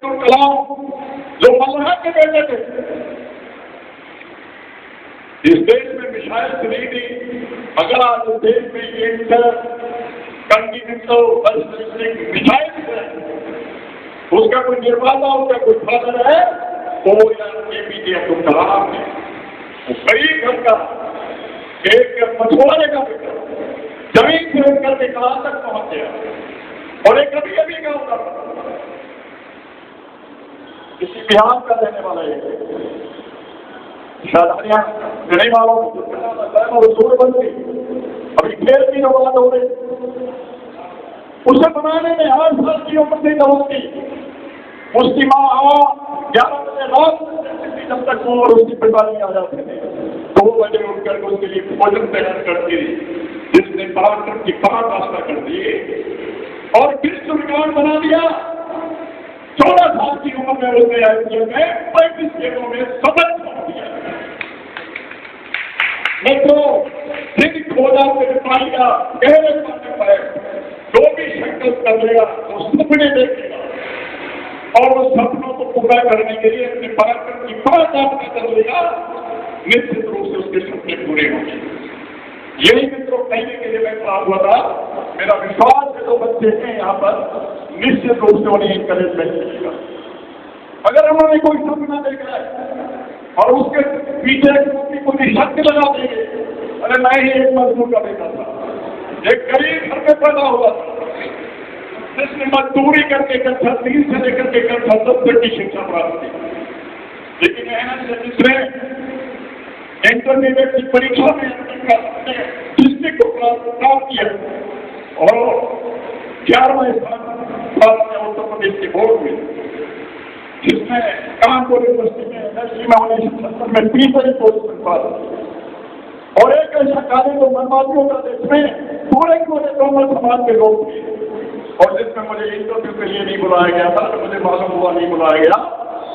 कलाम जो मल्लाह के बेटे थे, इस देश में मिसाइल नहीं थी। अगर आज इस देश में इंटर कंटिनेंटल बैलिस्टिक मिसाइल है, उसका कोई निर्माता, उसका कोई फादर है, तो वो एपीजे अब्दुल कलाम है। गरीब घर का एक मछुआरे का बेटा जमीन से उठ करके कलाम तक पहुंच गया, और एक कभी कभी गाँव का किसी बिहार का रहने वाला है, शायद हरियाणा नहीं मालूम, सूरबंदी अभी खेल की बात हो रही, उसे बनाने में 8 साल की उम्र से दौड़ की। उसकी माँ 11 बजे रात जब तक वो और उसकी परिवार आ जाते थे, 2 बजे उठकर उसके लिए भोजन तैयार करती, जिसने पराक्रम की पराकाष्ठा कर दी और विश्व रिकॉर्ड बना दिया। 14 साल की उम्र में उसने आईपीएल में 35 गेंदों में सबक छोड़ दिया। मित्रों, सिंह खोदा से पाएगा, गहरे पानी पाए, जो भी संकल्प कर लेगा वो सपने देखेगा, और उस सपनों को पूरा करने के लिए अपने पराक्रम की पराकाष्ठा कर लेगा, निश्चित रूप से उसके सपने पूरे होंगे। यही मित्रों कहने के लिए मैं बात हुआ था। मेरा विश्वास है जो बच्चे हैं यहाँ पर, निश्चित रूप से उन्हें इंकरेजमेंट मिलेगा। अगर उन्होंने कोई सपना देखा है और उसके पीछे को शक्ति लगा देंगे, अरे मैं ही एक मजदूर का बेटा था, एक गरीब घर में पैदा हुआ था, जिसने मजदूरी करके कक्षा 3 से लेकर के कक्षा 10 तक की शिक्षा प्राप्त की, लेकिन मेहनत से जिसने इंटरमीडिएट की परीक्षा में डिस्ट्रिक्ट को प्राप्त किया और 11वां स्थान प्राप्त किया उत्तर प्रदेश के बोर्ड में, जिसने कानपुर यूनिवर्सिटी में एमएससी में 1970 में तीसरी पोजीशन प्राप्त की, और एक ऐसा कार्य जो मनवादियों का देश में पूरे दोनों समाज के लोग थे, और जिसमें मुझे इंटरव्यू के लिए नहीं बुलाया गया था, तो मुझे मालूम हुआ नहीं बुलाया गया,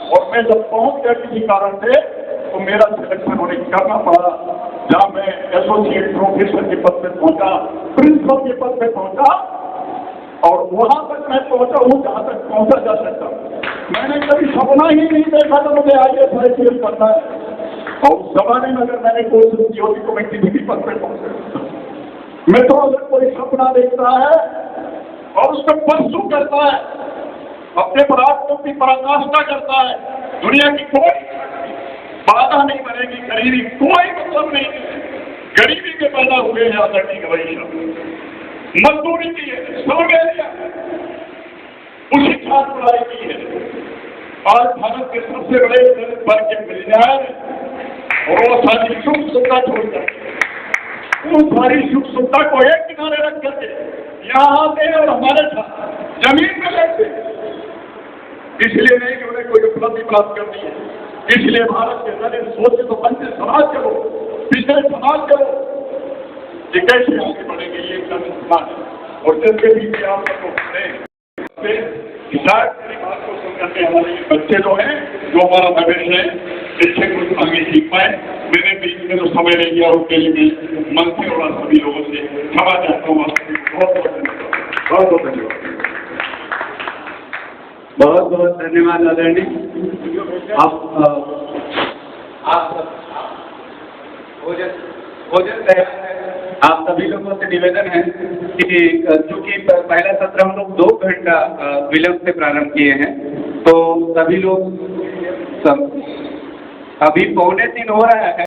और मैं जब पहुंच गया किसी कारण से, तो मेरा सिलेक्शन उन्हें करना पड़ा, जहां मैं एसोसिएट प्रोफेसर के पद पे पहुंचा, प्रिंसिपल के पद पे पहुंचा, और वहां तक मैं पहुंचा हूं जहां तक पहुंचा जा सकता। मैंने कभी सपना ही नहीं देखा था मुझे IAS IPS करना है, और उस जमाने में अगर मैंने कोशिश की होती तो मैं किसी भी पद पे पहुंचा। मैं तो अगर कोई सपना देखता है और उसको परसू करता है, अपने पराक्रम की पराकाष्ठा करता है, दुनिया की कोई बाधा नहीं बनेगी, गरीबी कोई मतलब नहीं है। गरीबी के पैदा हुए हैं आजादी के वैश्य, मजदूरी की है, सोगेलिया उसी छात्र पढ़ाई की है। आज भारत के सबसे बड़े दलित वर्ग के मिलियनेयर, और वो सारी सुख सुविधा छोड़कर, उन सारी सुख सुविधा को एक किनारे रख करके यहाँ आते हैं और हमारे साथ जमीन में लेते, इसलिए नहीं कि उन्हें कोई उपलब्धि प्राप्त करनी है, इसलिए भारत के दलित शोषित वंचित समाज के लोग, पिछड़े समाज के लोग ये कैसे आगे बढ़ेंगे, ये दलित समाज, और जिसके बीच आप सबको शायद मेरी बात को सुनकर के हमारे बच्चे जो हैं, जो हमारा भविष्य है, इससे कुछ आगे सीख पाए। मेरे बीच में जो समय नहीं दिया उसके लिए मैं मन से और सभी लोगों से क्षमा चाहता हूँ। बहुत बहुत धन्यवाद, बहुत बहुत धन्यवाद, बहुत बहुत धन्यवाद आदरणीय। आप भोजन तैयार है। आप सभी लोगों से निवेदन है कि चूंकि पहला सत्र हम लोग 2 घंटा विलंब से प्रारंभ किए हैं, तो सभी लोग अभी 2:45 हो रहा है।